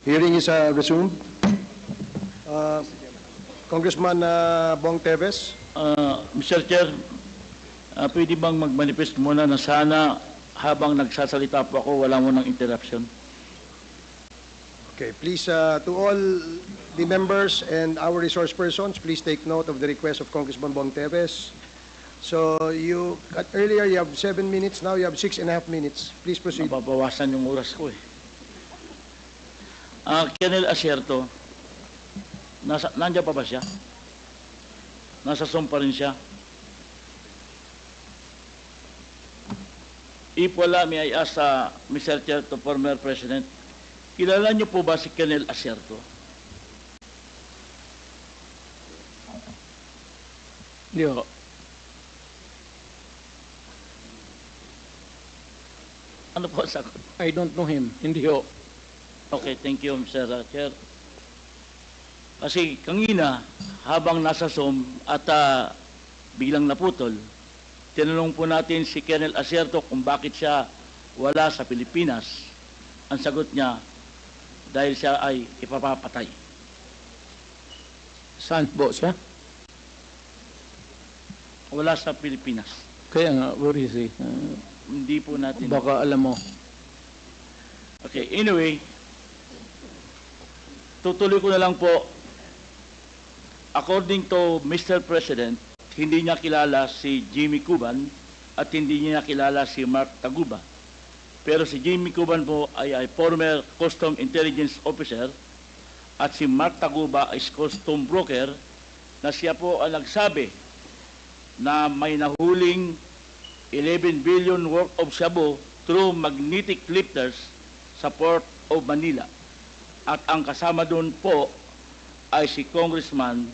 Hearing is resumed. Congressman Bong Teves. Mr. Chair, pwede bang mag-manifest muna na sana habang nagsasalita po ako, wala mo ng interruption? Okay, please, to all the members and our resource persons, please take note of the request of Congressman Bong Teves. So, earlier you have 7 minutes, now you have 6.5 minutes. Please proceed. Mababawasan yung oras ko eh. Colonel Asierto, nandiyan pa ba siya? Nasa Zoom pa rin siya? If wala, may I ask Mr. Chair to former President, kilala niyo po ba si Colonel Asierto? Hindi ho. Ano po ang sagot? I don't know him. Hindi ho. Okay, thank you, Mr. Chair. Kasi kanina, habang nasa Zoom at biglang naputol, tinanong po natin si Colonel Asierto kung bakit siya wala sa Pilipinas. Ang sagot niya, dahil siya ay ipapapatay. Saan po siya? Wala sa Pilipinas. Kaya nga, where is he? Hindi po natin. Baka alam mo. Okay, anyway, tutuloy ko na lang po. According to Mr. President, hindi niya kilala si Jimmy Cuban at hindi niya kilala si Mark Taguba. Pero si Jimmy Cuban po ay former Custom Intelligence Officer at si Mark Taguba is custom broker na siya po ang nagsabi na may nahuling 11 billion worth of shabu through magnetic lifters sa Port of Manila. At ang kasama doon po ay si Congressman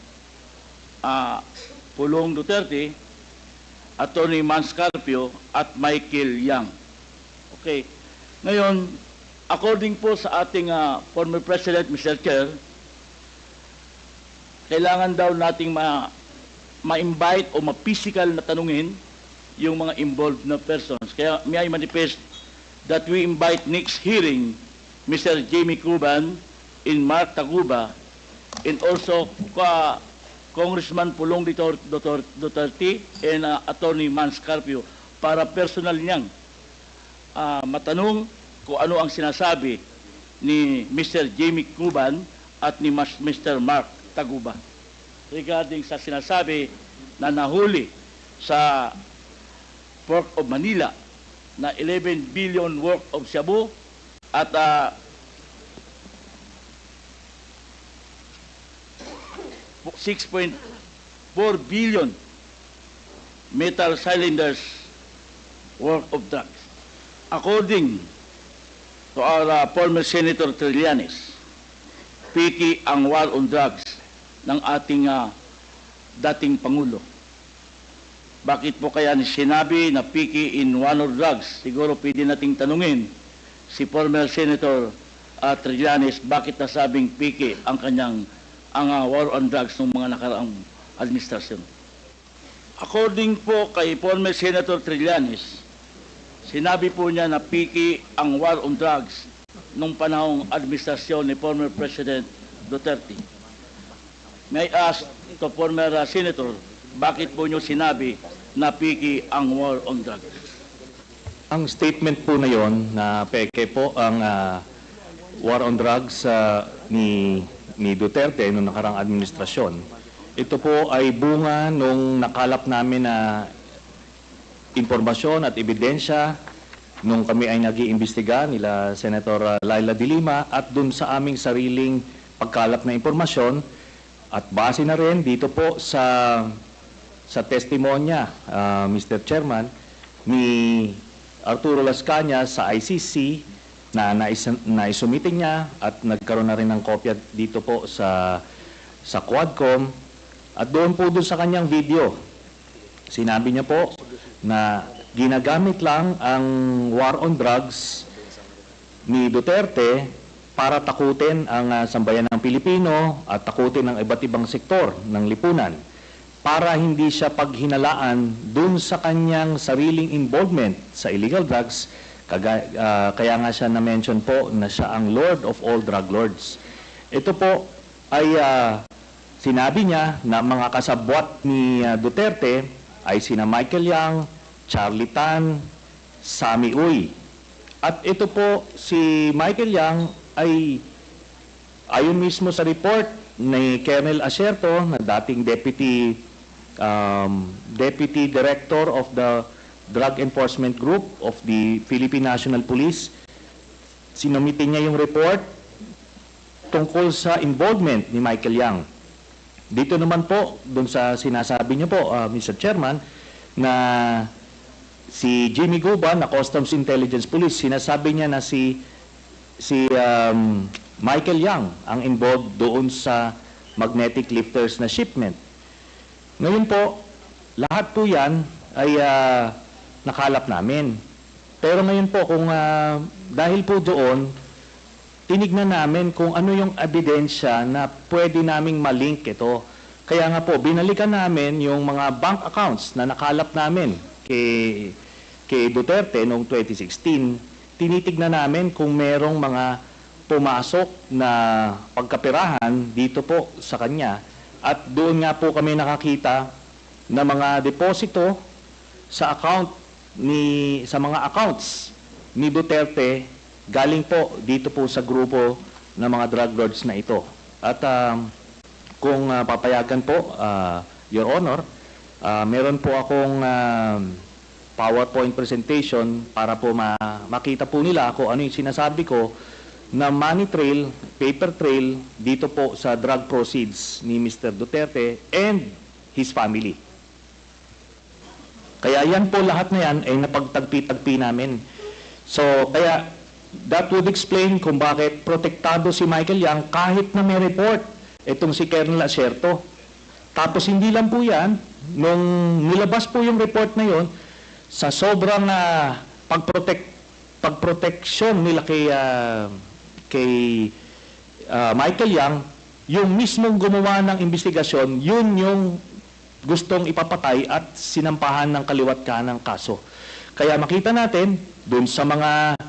Pulong Duterte, Attorney Manscarpio at Michael Yang. Okay. Ngayon, according po sa ating former President, Mr. Chair, kailangan daw nating ma-invite o ma-physical na tanungin yung mga involved na persons. Kaya may I manifest that we invite next hearing Mr. Jimmy Cuban and Mark Taguba and also Congressman Pulong Duterte and Attorney Manscarpio para personal niyang matanong kung ano ang sinasabi ni Mr. Jimmy Cuban at ni Mr. Mark Taguba regarding sa sinasabi na nahuli sa Port of Manila na 11 billion worth of shabu at 6.4 billion metal cylinders worth of drugs. According to our former Senator Trillanes, piki ang war on drugs ng ating dating Pangulo. Bakit po kaya sinabi na piki in war on drugs? Siguro pwede nating tanungin si former Senator Trillanes bakit nasabing piki ang kanyang war on drugs ng mga nakaraang administrasyon. According po kay former Senator Trillanes, sinabi po niya na piki ang war on drugs nung panahong administrasyon ni former President Duterte. May I ask to former Senator, bakit po niyo sinabi na piki ang war on drugs? Ang statement po na yon na peke po ang war on drugs ni Duterte noong nakarang administrasyon. Ito po ay bunga nung nakalap namin na impormasyon at ebidensya nung kami ay nag-iimbestiga nila Senator Laila de Lima at dun sa aming sariling pagkalap na impormasyon at base na rin dito po sa testimonya, Mr. Chairman, ni Arturo Las Cañas sa ICC na naisumiting niya at nagkaroon na rin ng kopya dito po sa Quadcom at doon sa kanyang video. Sinabi niya po na ginagamit lang ang war on drugs ni Duterte para takutin ang sambayan ng Pilipino at takutin ang iba't ibang sektor ng lipunan para hindi siya paghinalaan dun sa kanyang sariling involvement sa illegal drugs Kaya nga siya na-mention po na siya ang Lord of all drug lords. Ito po ay sinabi niya na mga kasabwat ni Duterte ay sina Michael Yang, Charlie Tan, Sammy Uy. At ito po si Michael Yang ay ayon mismo sa report ni Colonel Acerto na dating Deputy Director of the Drug Enforcement Group of the Philippine National Police. Sinumitin niya yung report tungkol sa involvement ni Michael Yang. Dito naman po, doon sa sinasabi niyo po, Mr. Chairman, na si Jimmy Guban na Customs Intelligence Police, sinasabi niya na si Michael Yang ang involved doon sa magnetic lifters na shipment. Ngayon po, lahat po yan ay nakalap namin. Pero ngayon po, kung dahil po doon, tinignan namin kung ano yung ebidensya na pwede naming malink ito. Kaya nga po, binalikan namin yung mga bank accounts na nakalap namin kay Duterte noong 2016. Tinitignan namin kung merong mga pumasok na pagkapirahan dito po sa kanya. At doon nga po kami nakakita na mga deposito sa mga accounts ni Duterte galing po dito po sa grupo ng mga drug lords na ito. At kung papayagan po, Your Honor, meron po akong PowerPoint presentation para po makita po nila kung ano yung sinasabi ko na money trail, paper trail dito po sa drug proceeds ni Mr. Duterte and his family. Kaya yan po lahat na yan ay napagtagpi-tagpi namin. So, kaya that would explain kung bakit protektado si Michael Yang kahit na may report itong si Colonel Acerto. Tapos hindi lang po yan, nung nilabas po yung report na yon, sa sobrang pagproteksyon nila kay Michael Yang, yung mismong gumawa ng investigasyon, yun yung gustong ipapatay at sinampahan ng kaliwat kanang kaso. Kaya makita natin, dun sa mga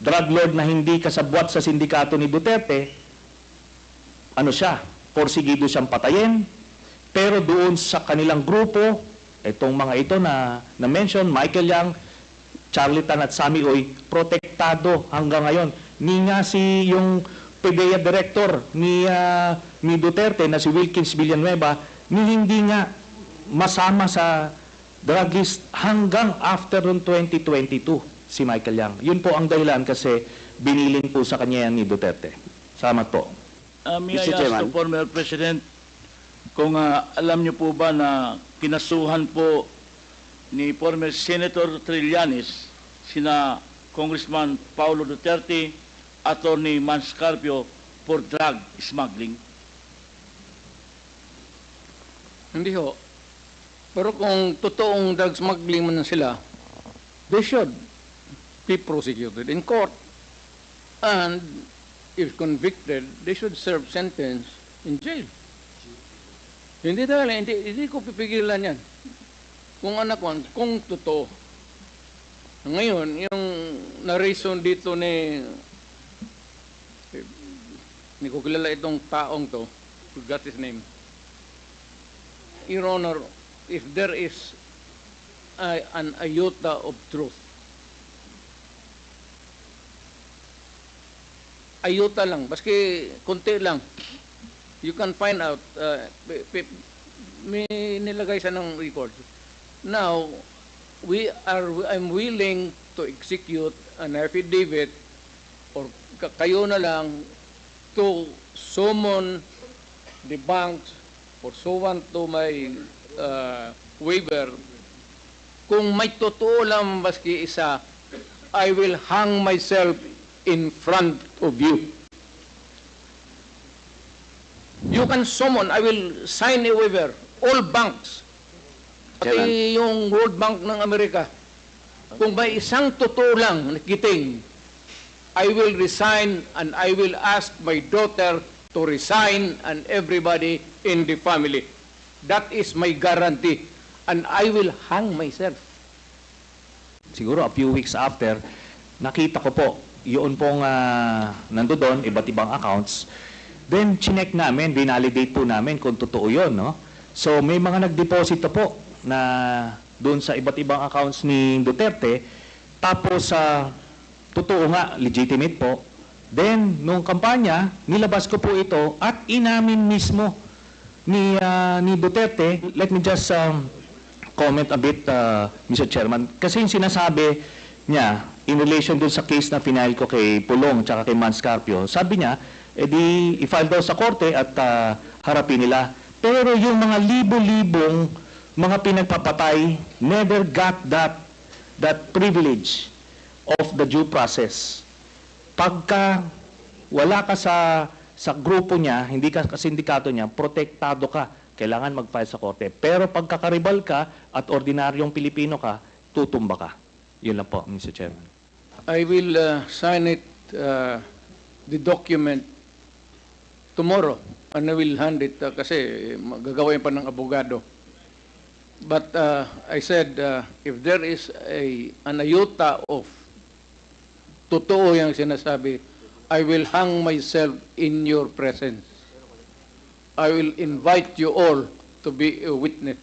drug lord na hindi kasabwat sa sindikato ni Duterte, ano siya, porsigido siyang patayin, pero doon sa kanilang grupo, itong mga ito na mention, Michael Yang, Charlie Tan at Sammy Uy, protektado hanggang ngayon. Ni nga yung PDEA director ni Duterte na si Wilkins Villanueva, ni hindi nga masama sa drug list hanggang after 2022 si Michael Yang. Yun po ang dahilan kasi binilin po sa kanya yan ni Duterte. Salamat po. May I ask the former President kung alam niyo po ba na kinasuhan po ni former Senator Trillanes sina Congressman Paulo Duterte, Attorney Manscarpio for drug smuggling? Hindi ho. Pero kung totoong drug smuggling man sila, they should be prosecuted in court. And if convicted, they should serve sentence in jail. Hindi ko pipigilan yan. Kung kung totoo. Ngayon, yung na-reason dito ni ko kilala itong taong to, forgot his name. Your Honor, if there is an iota of truth, iota lang, baski konti lang, you can find out, may nilagay sa ng record. Now, I'm willing to execute an affidavit or kayo na lang to summon the banks pursuant to my waiver. Kung may totoo lang baski isa, I will hang myself in front of you. You can summon, I will sign a waiver, all banks, pati yung World Bank ng Amerika. Kung may isang totoo lang nakiting, I will resign and I will ask my daughter to resign and everybody in the family. That is my guarantee. And I will hang myself. siguro a few weeks after, nakita ko po, yun pong nandoon, iba't ibang accounts. Then, chinek namin, dinalidate po namin kung totoo yun, no? So, may mga nagdeposito po na doon sa iba't ibang accounts ni Duterte, tapos totoo nga, legitimate po. Then, nung kampanya, nilabas ko po ito at inamin mismo ni Duterte. Let me just comment a bit, Mr. Chairman. Kasi yung sinasabi niya, in relation dun sa case na final ko kay Pulong tsaka kay Manscarpio, sabi niya, edi i-file daw sa korte at harapin nila. Pero yung mga libo-libong mga pinagpapatay never got that privilege of the due process. Pagka wala ka sa grupo niya, hindi ka sa sindikato niya, protektado ka. Kailangan mag-file sa korte. Pero pagkakaribal ka at ordinaryong Pilipino ka, tutumba ka. Yun lang po, Mr. Chairman. I will sign it, the document, tomorrow. And I will hand it kasi gagawin pa ng abogado. But I said, if there is an iota of totoo yung sinasabi, I will hang myself in your presence. I will invite you all to be a witness.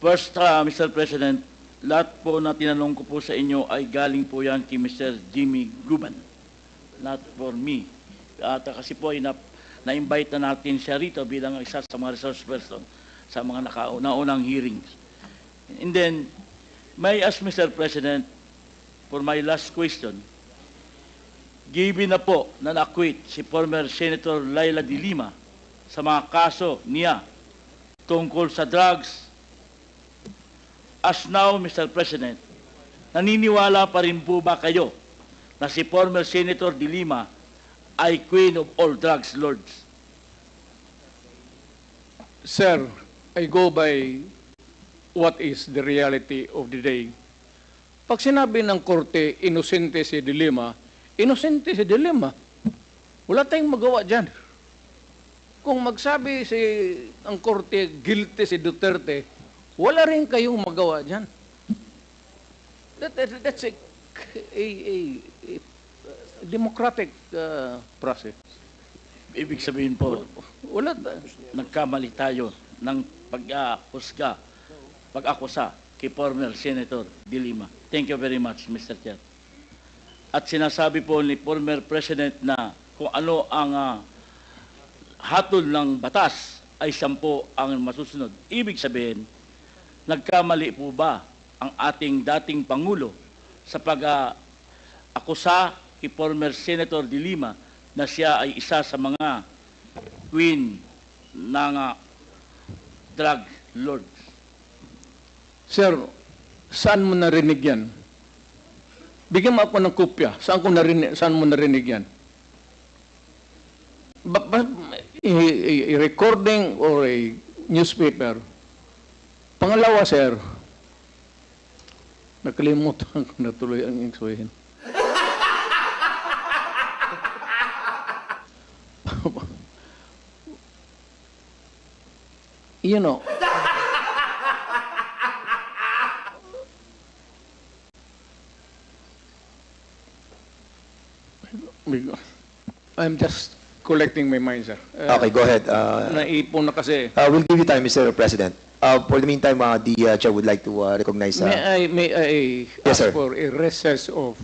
First, Mr. President, lahat po na tinanong ko po sa inyo ay galing po yan kay Mr. Jimmy Guban. Not for me. At kasi po ay na-invite na natin siya rito bilang isa sa mga resource person sa mga naunang hearings. And then, may I ask Mr. President, for my last question, given na po na na-acquit si former Senator Laila de Lima sa mga kaso niya tungkol sa drugs, as now, Mr. President, naniniwala pa rin po ba kayo na si former Senator de Lima ay queen of all drugs lords? Sir, I go by what is the reality of the day. Pag sinabi ng korte, inosente si de Lima, inosente si de Lima. Wala tayong magawa dyan. Kung magsabi ang korte, guilty si Duterte, wala rin kayong magawa dyan. That's a democratic process. Ibig sabihin po, Wala. nagkamali tayo ng pag-akusa kay former Senator de Lima. Thank you very much, Mr. Chair. At sinasabi po ni former President na kung ano ang hatol ng batas ay 10 ang masusunod. Ibig sabihin, nagkamali po ba ang ating dating Pangulo sa pag-akusa kay former Senator de Lima na siya ay isa sa mga queen ng drug lords? Sir, saan mo narinig yan? Bigyan mo ako ng kopya. Saan mo narinig yan? A recording or a newspaper. Pangalawa, sir, nakalimutan ko na tuloy ang sabihin. You know, I'm just collecting my mind, sir. Okay, go ahead. Naipon na kasi. We'll give you time, Mr. President. For the meantime, the chair would like to recognize. May I Yes, ask sir. for a recess of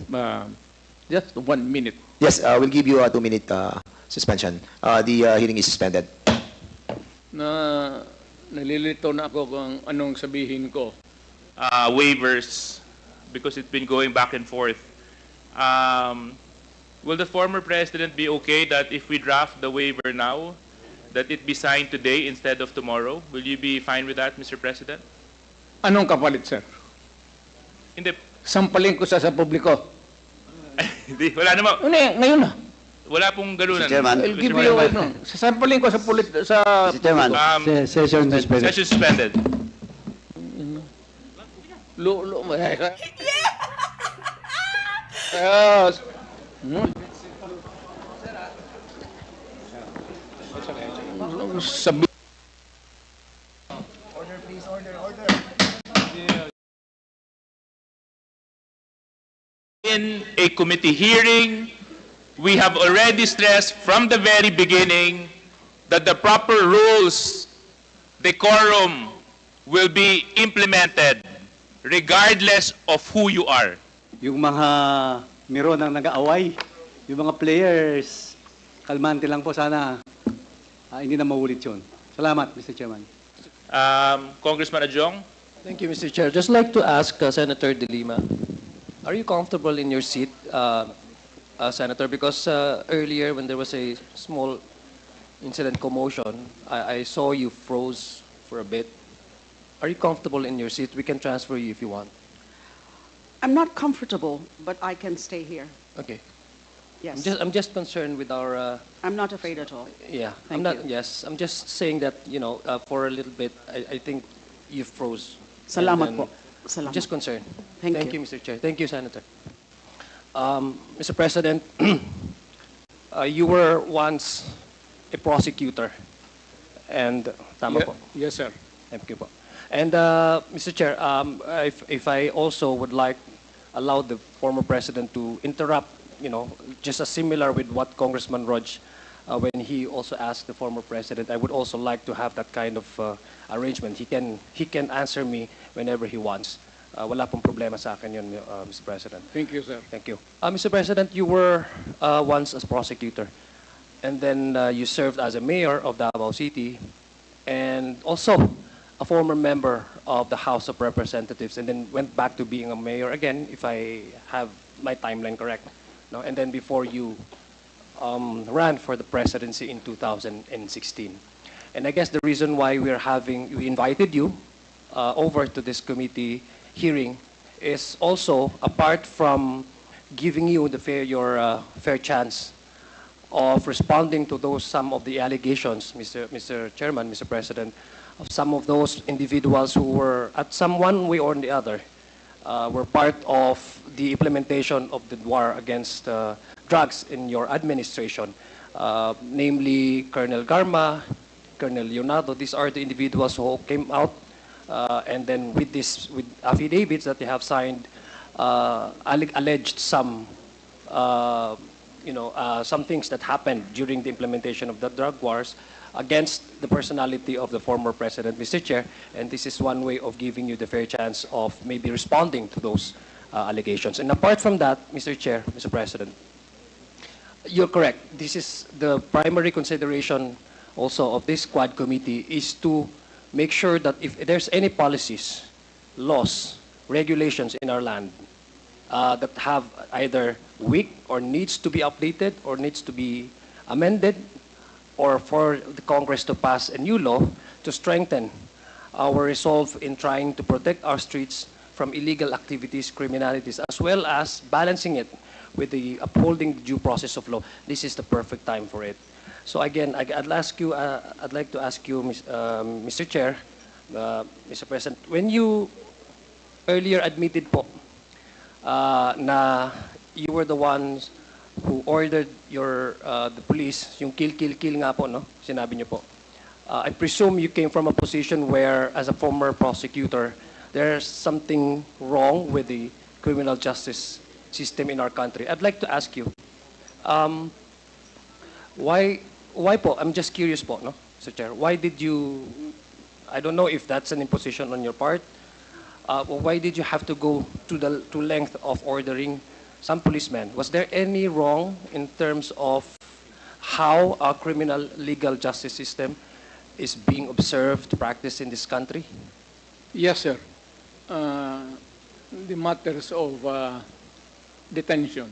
just 1 minute? Yes, we'll give you a 2-minute suspension. The hearing is suspended. Nalilito na ako kung anong sabihin ko. Waivers because it's been going back and forth. Will the former president be okay that if we draft the waiver now, that it be signed today instead of tomorrow? Will you be fine with that, Mr. President? Anong kapalit, sir? Hindi, Sampalin ko sa publiko. hindi, wala naman. Ngayon na. Wala pong ganunan. Mr. Chairman. I'll give you, sasampalin ko sa Mr. Chairman. Session suspended. Yes. Sabi in a committee hearing, we have already stressed from the very beginning that the proper rules, decorum, will be implemented regardless of who you are. Yung mga miro ng nag-aaway, yung mga players, kalmante lang po sana. Hindi na maulit yun. Salamat, Mr. Chairman. Congressman Adjong? Thank you, Mr. Chair. Just like to ask Senator De Lima, are you comfortable in your seat, Senator? Because earlier when there was a small incident commotion, I saw you froze for a bit. Are you comfortable in your seat? We can transfer you if you want. I'm not comfortable, but I can stay here. Okay. Yes. I'm just concerned with our. I'm not afraid at all. Yeah. Thank I'm not. you. Yes. I'm just saying that for a little bit, I think you froze. Salamat And po. then Salamat. Just concerned. Thank you. Mr. Chair. Thank you, Senator. Mr. President, you were once a prosecutor, and tama po. Yes, sir. Thank you po. And Mr. Chair, if I also would like allow the former president to interrupt, just as similar with what Congressman Rog, when he also asked the former president, I would also like to have that kind of arrangement. He can answer me whenever he wants. Wala pong problema sa akin yun, Mr. President. Thank you, sir. Thank you. Mr. President, you were once a prosecutor, and then you served as a mayor of Davao City, and also a former member of the House of Representatives, and then went back to being a mayor again, if I have my timeline correct. No? And then before you ran for the presidency in 2016. And I guess the reason why we invited you over to this committee hearing is also, apart from giving you your fair chance of responding to some of the allegations, Mr. Chairman, Mr. President, of some of those individuals who were, at some one way or the other, were part of the implementation of the war against drugs in your administration, namely Colonel Garma, Colonel Leonardo. These are the individuals who came out and then with affidavits that they have signed, alleged some things that happened during the implementation of the drug wars against the personality of the former president, Mr. Chair, and this is one way of giving you the fair chance of maybe responding to those allegations. And apart from that, Mr. Chair, Mr. President, you're correct. This is the primary consideration also of this Quad Committee, is to make sure that if there's any policies, laws, regulations in our land that have either weak or needs to be updated or needs to be amended, or for the Congress to pass a new law to strengthen our resolve in trying to protect our streets from illegal activities, criminalities, as well as balancing it with the upholding the due process of law. This is the perfect time for it. So again, I'd like to ask you, Mr. Chair, Mr. President, when you earlier admitted po na you were the ones who ordered the police, yung kill nga po, no? Sinabi niyo po. I presume you came from a position where, as a former prosecutor, there's something wrong with the criminal justice system in our country. I'd like to ask you, why po? I'm just curious po, no, Mr. Chair. Why did you? I don't know if that's an imposition on your part. Why did you have to go to length of ordering some policemen? Was there any wrong in terms of how our criminal legal justice system is being observed, practiced in this country? Yes, sir. The matters of detention,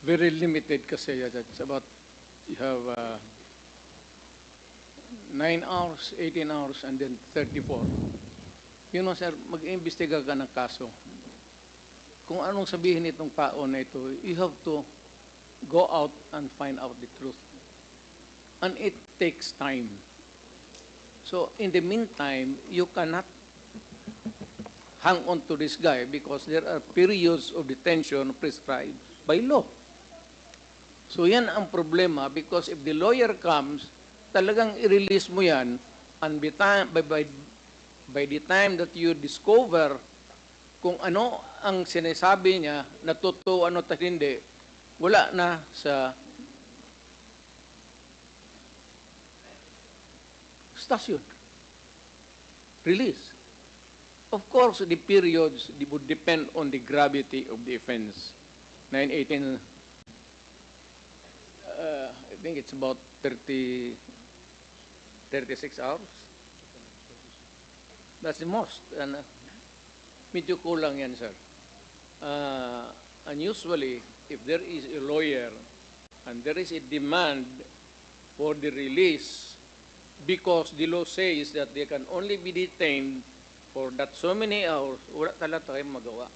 very limited kasi it's about, you have 9 hours, 18 hours, and then 34. Sir, mag-iimbestiga ka ng kaso. Kung anong sabihin itong tao na ito, you have to go out and find out the truth. And it takes time. So, in the meantime, you cannot hang on to this guy because there are periods of detention prescribed by law. So, yan ang problema because if the lawyer comes, talagang i-release mo yan, and by the time that you discover kung ano ang sinasabi niya, na totoo ano at hindi, wala na sa stasyon. Release. Of course, the periods would depend on the gravity of the offense. 918, I think it's about 36 hours. That's the most. And, medyo kulang yan, sir. And usually, if there is a lawyer and there is a demand for the release, because the law says that they can only be detained for that so many hours, wala talaga tayong magawa.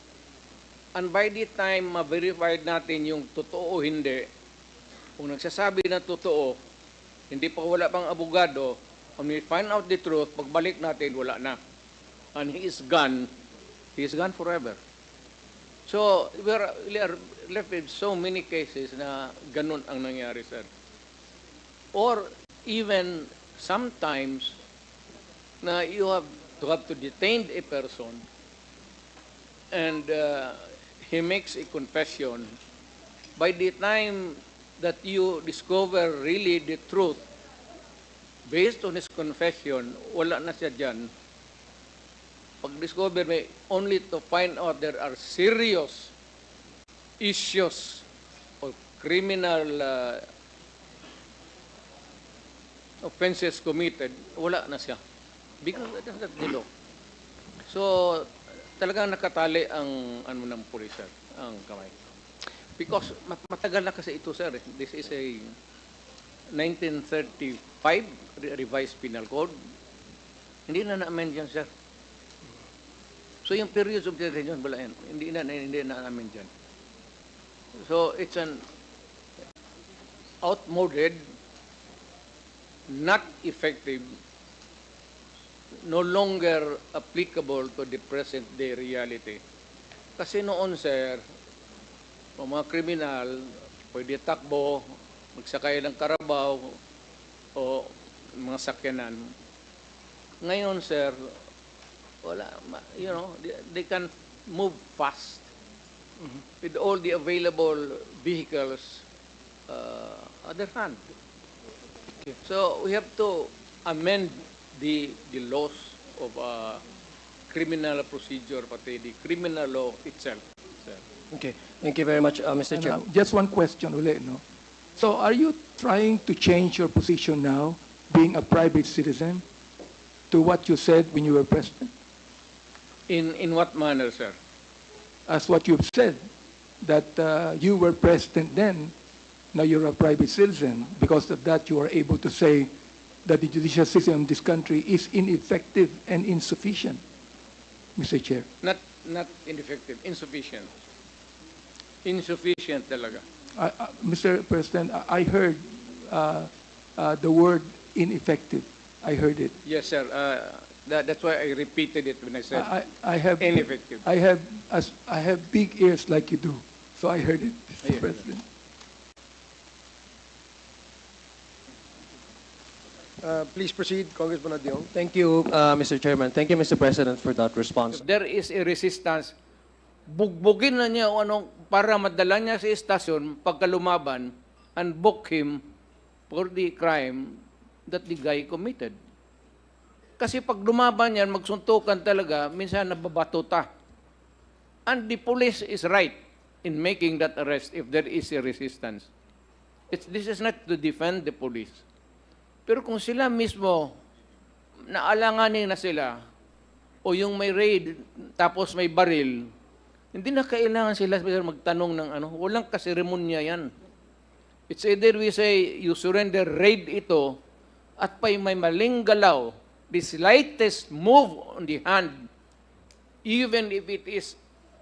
And by the time ma-verified natin yung totoo o hindi, kung nagsasabi na totoo, hindi pa wala pang abogado, when we find out the truth, pagbalik natin, wala na. And he is gone forever. So, we are left with so many cases na ganun ang nangyari, sir. Or even sometimes na you have to detain a person and he makes a confession. By the time that you discover really the truth, based on his confession, wala na siya dyan. Pag-discover may only to find out there are serious issues or criminal offenses committed, wala na siya. Because that's the law. So, talagang nakatali ang ng pulis, sir, ang kamay. Because matagal na kasi ito, sir. This is a 1935 revised penal code. Hindi na na-amend yan, sir. So, yung periods of detention, wala yan. Hindi na na-amend yan. So, it's an outmoded, not effective, no longer applicable to the present day reality. Kasi noon, sir, mga kriminal, pwede takbo, magsakay ng karabaw, o mga sakyanan. Ngayon, sir, wala, they can move fast with all the available vehicles at their hand. So we have to amend the laws of criminal procedure, pati the criminal law itself, sir. Okay. Thank you very much, Mr. Chair. Just one question ulit, no? So are you trying to change your position now, being a private citizen, to what you said when you were president? In what manner, sir? As what you've said, that you were president then, now you're a private citizen. Because of that, you are able to say that the judicial system in this country is ineffective and insufficient, Mr. Chair. Not ineffective, insufficient. Insufficient talaga. Mr. President, I heard the word ineffective. I heard it. Yes, sir. That's why I repeated it when I said I have ineffective. I have big ears like you do, so I heard it, Mr. President. Please proceed, Congressman Adyong. Thank you, Mr. Chairman. Thank you, Mr. President, for that response. If there is a resistance, bugbugin na niya o anong para madala niya sa estasyon pagka lumaban and book him for the crime that the guy committed. Kasi pag lumaban yan, magsuntukan talaga, minsan nababatuta. And the police is right in making that arrest if there is a resistance. This is not to defend the police. Pero kung sila mismo, naalanganin na sila, o yung may raid, tapos may baril, hindi na kailangan sila magtanong ng ano, walang kaseremonya yan. It's either we say, you surrender, raid ito, at may maling galaw, the slightest move on the hand, even if it is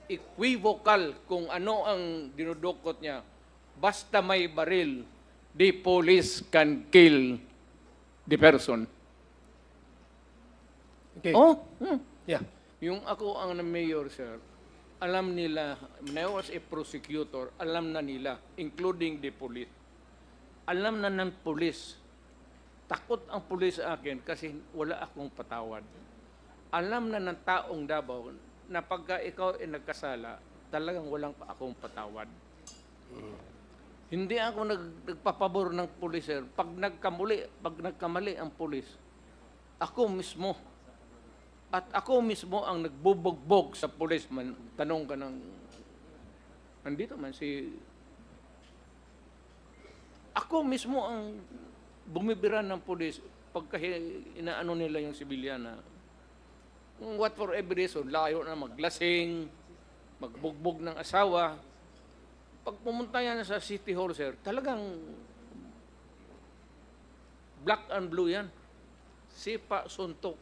equivocal kung ano ang dinudukot niya, basta may baril, the police can kill the person. Okay. Oh, Yeah. yung ako ang mayor, sir, alam nila, when I was a prosecutor, alam na nila, including the police. Alam na ng police. Takot ang police sa akin kasi wala akong patawad. Alam na ng taong Davao na pagka ikaw ay nagkasala, talagang walang akong patawad. Hindi ako nagpapabor ng pulis, sir. Pag nagkamali ang pulis, ako mismo, at ako mismo ang nagbubugbog sa pulis. Tanong ka ng, nandito man si, ako mismo ang bumibiran ng pulis pagka inaano nila yung sibilyan na what for every reason, layo na maglasing, magbugbog ng asawa. Pag pumunta yan sa City Hall, sir, talagang black and blue yan. Sipa, suntok.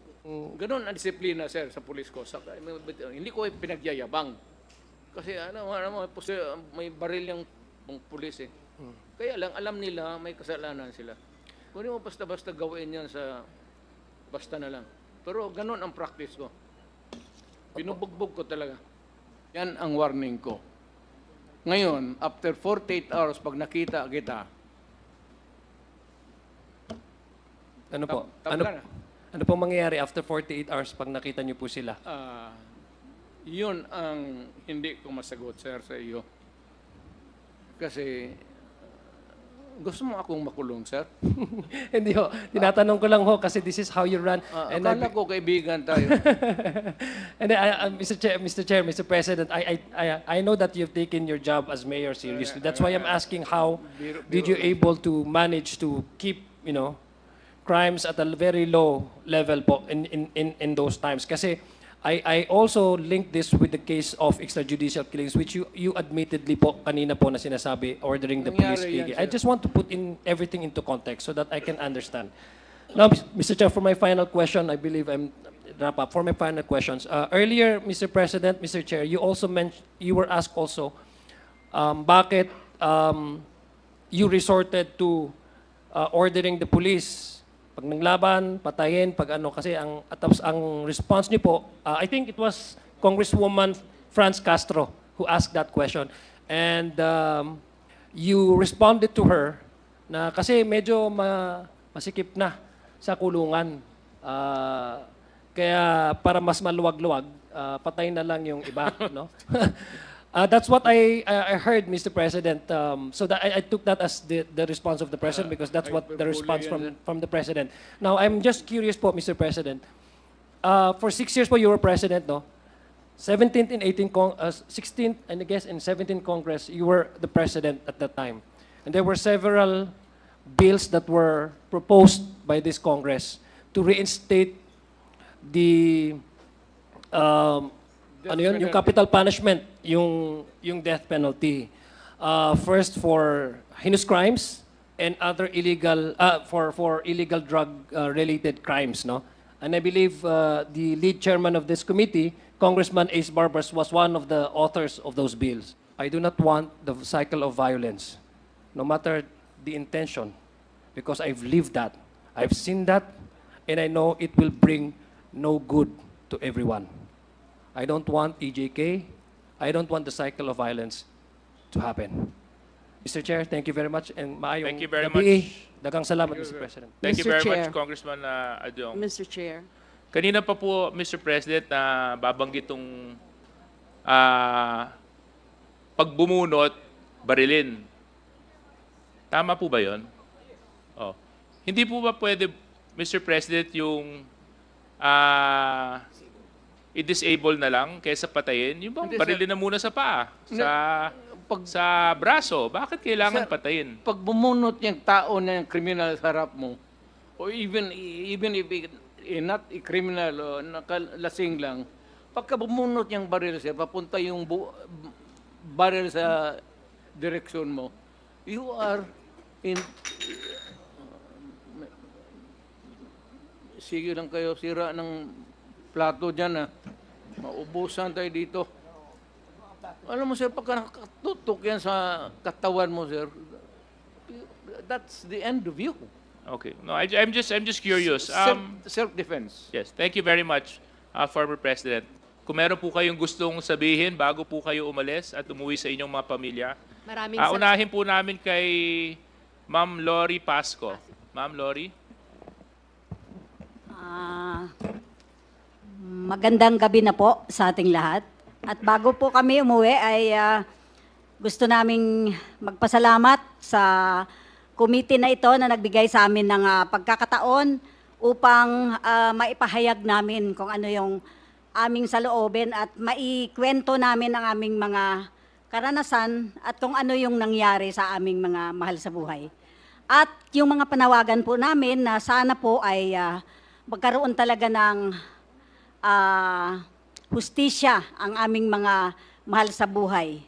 Ganon ang disiplina, sir, sa pulis ko. Hindi ko pinagyayabang. Kasi may baril yung pulis eh. Kaya lang, alam nila may kasalanan sila. Kung mo basta-basta gawin yan sa basta na lang. Pero ganon ang practice ko. Pinubugbog ko talaga. Yan ang warning ko. Ngayon, after 48 hours, pag nakita kita, Ano po? tabla na. Ano pong mangyayari after 48 hours pag nakita niyo po sila? Yun ang hindi ko masagot, sir, sa iyo. Kasi gusto mo akong makulong, sir? Hindi ho. Tinatanong ko lang ho kasi this is how you run. Akala ko kaibigan tayo. And Mr. Chair, Mr. President, I know that you've taken your job as mayor seriously. That's why I'm asking how did you able to manage to keep, crimes at a very low level po in those times. Kasi I also link this with the case of extrajudicial killings which you admittedly po kanina po na sinasabi ordering the police. Nangyari yan, I sir. just want to put in everything into context so that I can understand. Now, Mr. Chair, for my final question, I believe I'm wrap up. For my final questions, earlier, Mr. President, Mr. Chair, you also mentioned, you were asked also, bakit you resorted to ordering the police pag naglaban, patayin, pag ano, kasi tapos ang response niyo po, I think it was Congresswoman Franz Castro who asked that question. And you responded to her na kasi medyo masikip na sa kulungan. Kaya para mas maluwag-luwag, patayin na lang yung iba, no? That's what I heard, Mr. President. So that I took that as the response of the President because that's what the response from the President. Now, I'm just curious po, Mr. President. For 6 years po you were President, no? 17th and 16th, and I guess in 17th Congress, you were the President at that time. And there were several bills that were proposed by this Congress to reinstate the yung capital punishment, yung death penalty. First for heinous crimes and other illegal for illegal drug related crimes, no? And I believe the lead chairman of this committee, Congressman Ace Barbers, was one of the authors of those bills. I do not want the cycle of violence, no matter the intention, because I've lived that. I've seen that, and I know it will bring no good to everyone. I don't want EJK. I don't want the cycle of violence to happen. Mr. Chair, thank you very much. And maayong Thank you very gabi. much. Daghang salamat, Mr. President. Thank you Mr. very Chair. much, Congressman Adong. Mr. Chair. Kanina pa po, Mr. President, na babanggit itong pag bumunot, barilin. Tama po ba yun? Oh. Hindi po ba pwede, Mr. President, yung i-disable na lang kaysa patayin? Yung bang Hindi, barilin na muna sa paa, sa braso. Bakit kailangan Sir, patayin? Pag bumunot yung tao na yung criminal sa harap mo, o even if not a criminal o nakalasing lang, pagka bumunot yung baril, sir, papunta yung baril sa direksyon mo, you are in... Sige lang kayo, sira ng plato dyan, maubusan tayo dito. Alam mo, sir, pagka nakatutok yan sa katawan mo, sir, that's the end of you. Okay. No, I'm just curious. Self-defense. Yes, thank you very much, former President. Kung meron po kayong gustong sabihin bago po kayo umalis at umuwi sa inyong mga pamilya, unahin po namin kay Ma'am Lori Pasco. Ma'am Lori? Magandang gabi na po sa ating lahat. At bago po kami umuwi ay gusto naming magpasalamat sa committee na ito na nagbigay sa amin ng pagkakataon upang maipahayag namin kung ano yung aming saloobin at maikwento namin ang aming mga karanasan at kung ano yung nangyari sa aming mga mahal sa buhay. At yung mga panawagan po namin na sana po ay magkaroon talaga ng hustisya ang aming mga mahal sa buhay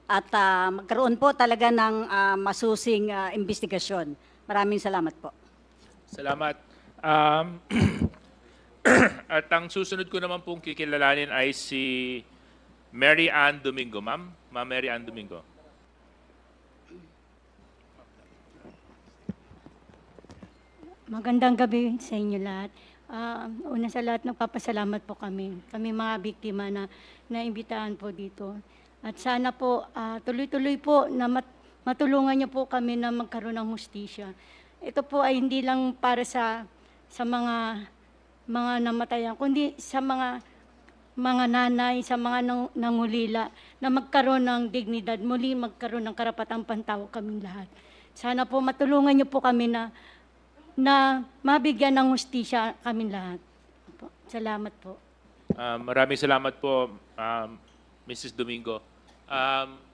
at magkaroon po talaga ng masusing investigasyon. Maraming salamat po. Salamat. At ang susunod ko naman pong kikilalanin ay si Mary Ann Domingo. Ma'am Mary Ann Domingo. Magandang gabi sa inyo lahat. Una sa lahat, nagpapasalamat po kami. Kami mga biktima na naimbitahan po dito. At sana po, tuloy-tuloy po na matulungan niyo po kami na magkaroon ng hustisya. Ito po ay hindi lang para sa mga namatayan, kundi sa mga nanay, sa mga nangulila, na magkaroon ng dignidad, muli magkaroon ng karapatang pantao kaming lahat. Sana po matulungan niyo po kami na mabigyan ng hustisya kaming lahat. Salamat po. Maraming salamat po, Mrs. Domingo.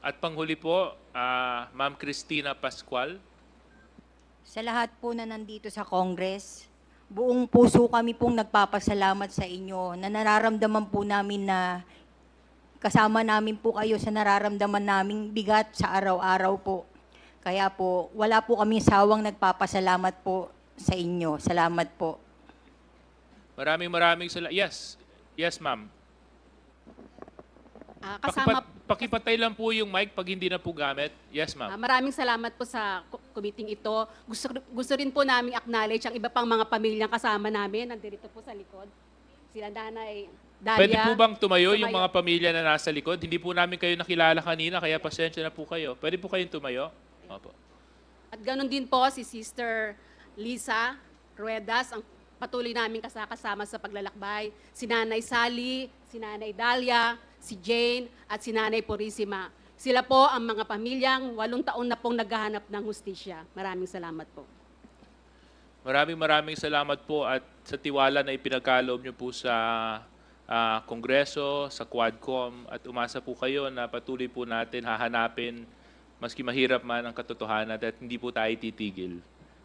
At panghuli po, Ma'am Cristina Pascual. Sa lahat po na nandito sa Congress, buong puso kami pong nagpapasalamat sa inyo na nararamdaman po namin na kasama namin po kayo sa nararamdaman naming bigat sa araw-araw po. Kaya po, wala po kami sawang nagpapasalamat po sa inyo. Salamat po. Maraming salamat. Yes, ma'am. Pakipatay lang po yung mic pag hindi na po gamit. Yes, ma'am. Maraming salamat po sa committee ito. Gusto rin po namin acknowledge ang iba pang mga pamilyang kasama namin. Nandito po sa likod. Sila Nanay Dalia. Pwede po bang tumayo yung mga pamilya na nasa likod? Hindi po namin kayo nakilala kanina, kaya pasensya na po kayo. Pwede po kayong tumayo? Opo. At ganoon din po si Sister Lisa Ruedas, ang patuloy namin kasama sa paglalakbay. Si Nanay Sally, si Nanay Dalia, si Jane, at si Nanay Purisima. Sila po ang mga pamilyang 8 taon na pong naghahanap ng hustisya. Maraming salamat po. Maraming salamat po at sa tiwala na ipinagkaloob niyo po sa Kongreso, sa Quadcom, at umasa po kayo na patuloy po natin hahanapin, maski mahirap man ang katotohanan, at hindi po tayo titigil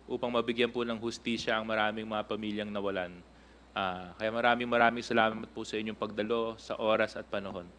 upang mabigyan po ng hustisya ang maraming mga pamilyang nawalan. Kaya maraming salamat po sa inyong pagdalo, sa oras at panahon.